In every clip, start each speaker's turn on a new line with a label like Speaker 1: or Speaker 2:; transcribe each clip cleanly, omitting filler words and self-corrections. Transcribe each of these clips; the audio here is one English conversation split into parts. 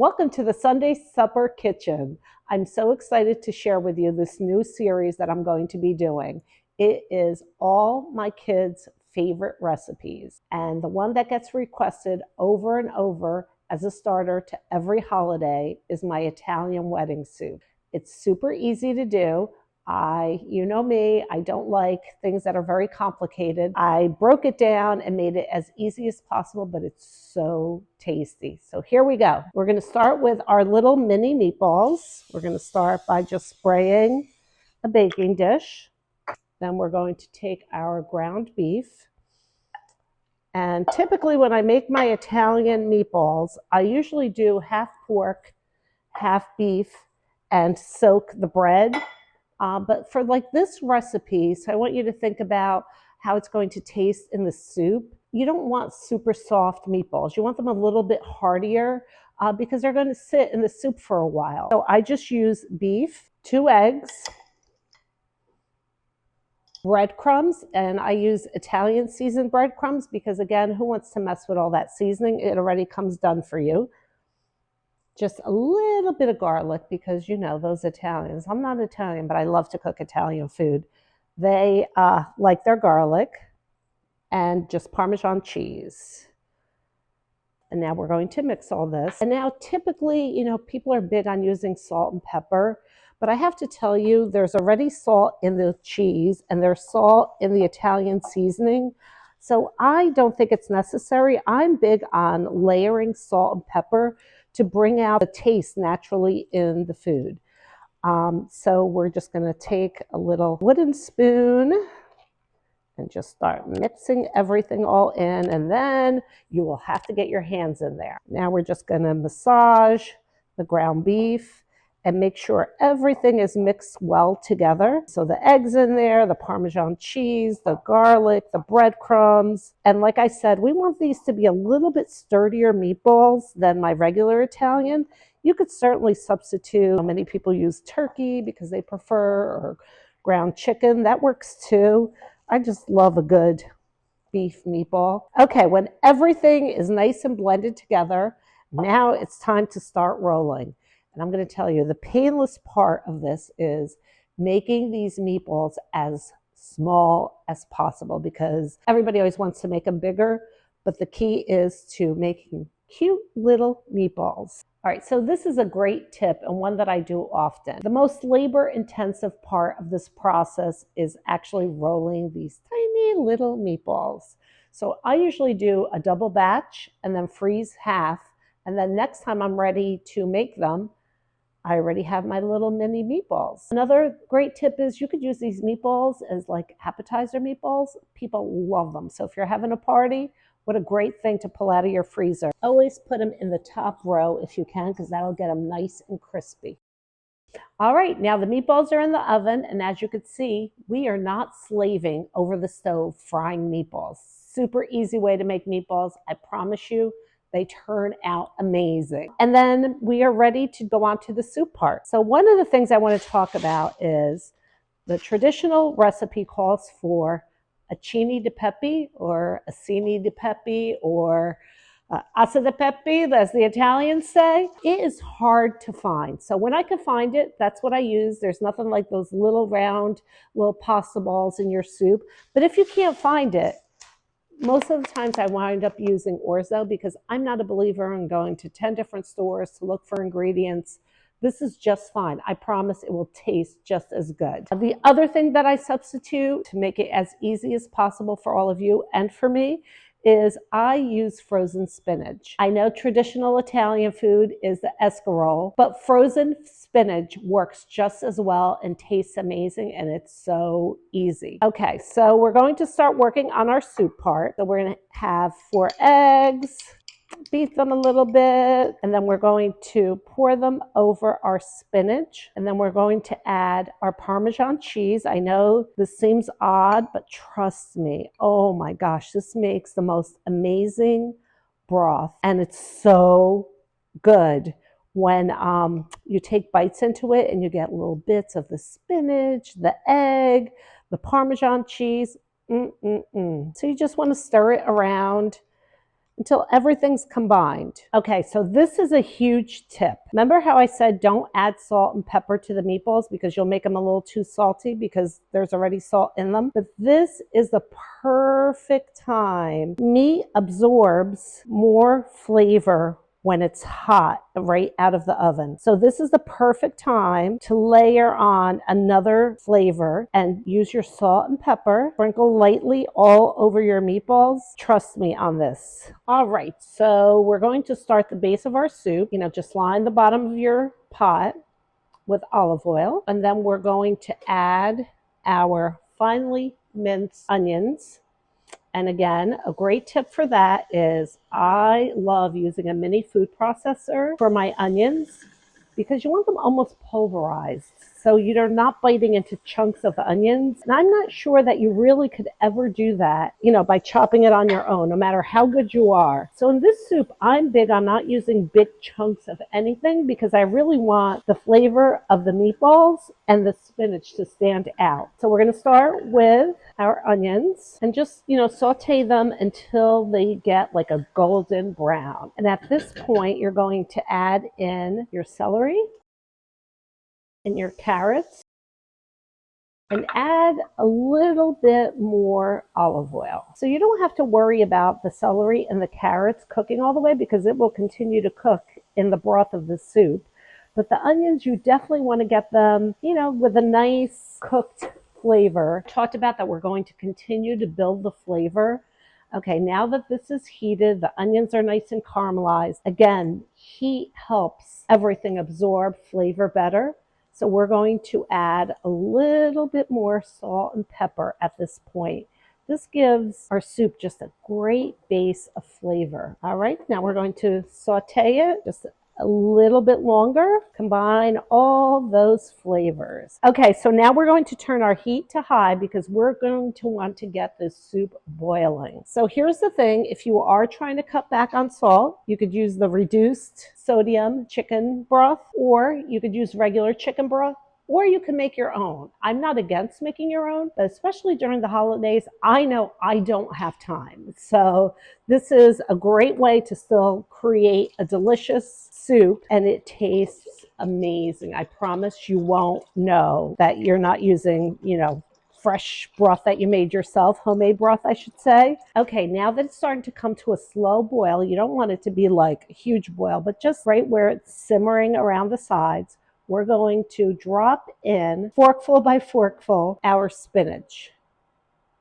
Speaker 1: Welcome to the Sunday Supper Kitchen. I'm so excited to share with you this new series that I'm going to be doing. It is all my kids' favorite recipes, and the one that gets requested over and over as a starter to every holiday is my Italian wedding soup. It's super easy to do. You know me, I don't like things that are very complicated. I broke it down and made it as easy as possible, but it's so tasty. So here we go. We're going to start with our little mini meatballs. We're going to start by just spraying a baking dish. Then we're going to take our ground beef. And typically when I make my Italian meatballs, I usually do half pork, half beef, and soak the bread. But for like this recipe, so I want you to think about how it's going to taste in the soup. You don't want super soft meatballs. You want them a little bit heartier because they're going to sit in the soup for a while. So I just use beef, 2 eggs, breadcrumbs, and I use Italian seasoned breadcrumbs because again, who wants to mess with all that seasoning? It already comes done for you. Just a little bit of garlic because you know those Italians. I'm not Italian, but I love to cook Italian food. They like their garlic, and just Parmesan cheese. And now we're going to mix all this. And now typically, you know, people are big on using salt and pepper, but I have to tell you, there's already salt in the cheese and there's salt in the Italian seasoning. So I don't think it's necessary. I'm big on layering salt and pepper to bring out the taste naturally in the food. So we're just going to take a little wooden spoon and just start mixing everything all in, and then you will have to get your hands in there. Now we're just going to massage the ground beef and make sure everything is mixed well together. So the eggs in there, the Parmesan cheese, the garlic, the breadcrumbs. And like I said, we want these to be a little bit sturdier meatballs than my regular Italian. You could certainly substitute. Many people use turkey because they prefer, or ground chicken. That works too. I just love a good beef meatball. Okay, when everything is nice and blended together, now it's time to start rolling. And I'm going to tell you, the painless part of this is making these meatballs as small as possible because everybody always wants to make them bigger, but the key is to making cute little meatballs. All right, so this is a great tip and one that I do often. The most labor-intensive part of this process is actually rolling these tiny little meatballs. So I usually do a double batch and then freeze half, and then next time I'm ready to make them, I already have my little mini meatballs. Another great tip is you could use these meatballs as like appetizer meatballs. People love them. So if you're having a party, what a great thing to pull out of your freezer. Always put them in the top row if you can, because that'll get them nice and crispy. All right, now the meatballs are in the oven, and as you can see, we are not slaving over the stove frying meatballs. Super easy way to make meatballs. I promise you, they turn out amazing. And then we are ready to go on to the soup part. So one of the things I want to talk about is the traditional recipe calls for acini di pepe or acini di pepe or assa di pepe, as the Italians say. It is hard to find. So when I can find it, that's what I use. There's nothing like those little round little pasta balls in your soup. But if you can't find it, most of the times I wind up using orzo because I'm not a believer in going to 10 different stores to look for ingredients. This is just fine. I promise it will taste just as good. The other thing that I substitute to make it as easy as possible for all of you and for me is I use frozen spinach. I know traditional Italian food is the escarole, but frozen spinach works just as well and tastes amazing, and it's so easy. Okay, so we're going to start working on our soup part. So we're going to have 4 eggs, beat them a little bit, and then we're going to pour them over our spinach, and then we're going to add our Parmesan cheese. I know this seems odd, but trust me, oh my gosh, this makes the most amazing broth, and it's so good when you take bites into it and you get little bits of the spinach, the egg, the Parmesan cheese. So you just want to stir it around until everything's combined. Okay, so this is a huge tip. Remember how I said don't add salt and pepper to the meatballs because you'll make them a little too salty because there's already salt in them? But this is the perfect time. Meat absorbs more flavor when it's hot right out of the oven. So this is the perfect time to layer on another flavor and use your salt and pepper. Sprinkle lightly all over your meatballs. Trust me on this. All right, so we're going to start the base of our soup. Just line the bottom of your pot with olive oil, and then we're going to add our finely minced onions. And again, a great tip for that is I love using a mini food processor for my onions because you want them almost pulverized. So you're not biting into chunks of onions. And I'm not sure that you really could ever do that, by chopping it on your own, no matter how good you are. So in this soup, I'm big on not using big chunks of anything because I really want the flavor of the meatballs and the spinach to stand out. So we're going to start with our onions and just, saute them until they get like a golden brown. And at this point, you're going to add in your celery and your carrots and add a little bit more olive oil. So you don't have to worry about the celery and the carrots cooking all the way because it will continue to cook in the broth of the soup. But the onions, you definitely want to get them, with a nice cooked flavor. Talked about that we're going to continue to build the flavor. Okay, now that this is heated, the onions are nice and caramelized. Again, heat helps everything absorb flavor better. So we're going to add a little bit more salt and pepper at this point. This gives our soup just a great base of flavor. All right, now we're going to saute it just a little bit longer, combine all those flavors. Okay, so now we're going to turn our heat to high because we're going to want to get this soup boiling. So here's the thing, if you are trying to cut back on salt, you could use the reduced sodium chicken broth, or you could use regular chicken broth, or you can make your own. I'm not against making your own, but especially during the holidays, I know I don't have time. So this is a great way to still create a delicious soup, and it tastes amazing. I promise you won't know that you're not using, fresh broth that you made yourself, homemade broth, I should say. Okay, now that it's starting to come to a slow boil, you don't want it to be like a huge boil, but just right where it's simmering around the sides, we're going to drop in, forkful by forkful, our spinach.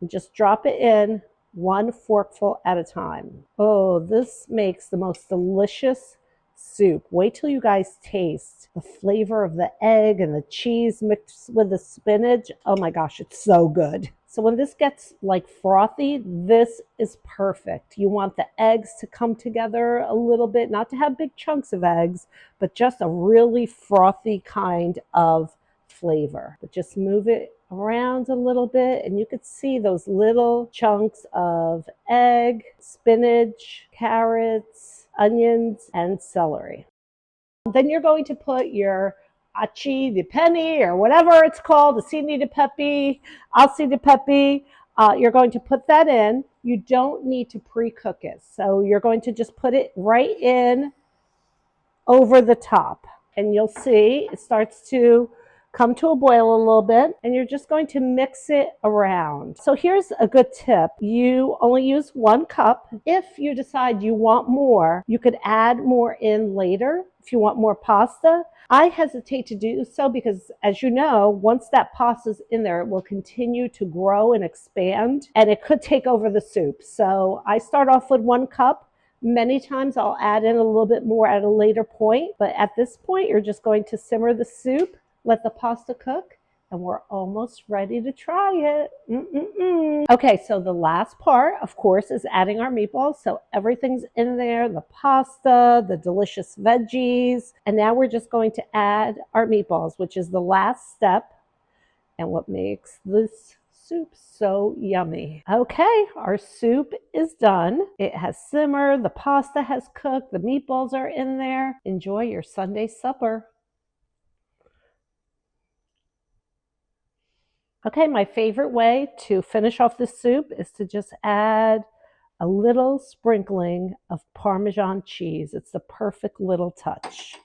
Speaker 1: And just drop it in one forkful at a time. Oh, this makes the most delicious soup. Wait till you guys taste the flavor of the egg and the cheese mixed with the spinach. Oh my gosh, it's so good. So when this gets like frothy, this is perfect. You want the eggs to come together a little bit, not to have big chunks of eggs, but just a really frothy kind of flavor. But just move it around a little bit and you could see those little chunks of egg, spinach, carrots, onions, and celery. Then you're going to put your aci di penny or whatever it's called, the cini di pepe, alci di pepe. You're going to put that in. You don't need to pre-cook it. So you're going to just put it right in over the top. And you'll see it starts to come to a boil a little bit, and you're just going to mix it around. So here's a good tip. You only use 1 cup. If you decide you want more, you could add more in later if you want more pasta. I hesitate to do so because, as you know, once that pasta's in there, it will continue to grow and expand, and it could take over the soup. So I start off with 1 cup. Many times I'll add in a little bit more at a later point, but at this point, you're just going to simmer the soup, let the pasta cook, and we're almost ready to try it. Okay, so the last part, of course, is adding our meatballs. So everything's in there, the pasta, the delicious veggies, and now we're just going to add our meatballs, which is the last step and what makes this soup so yummy. Okay, our soup is done. It has simmered, the pasta has cooked, the meatballs are in there. Enjoy your Sunday supper. Okay, my favorite way to finish off the soup is to just add a little sprinkling of Parmesan cheese. It's the perfect little touch.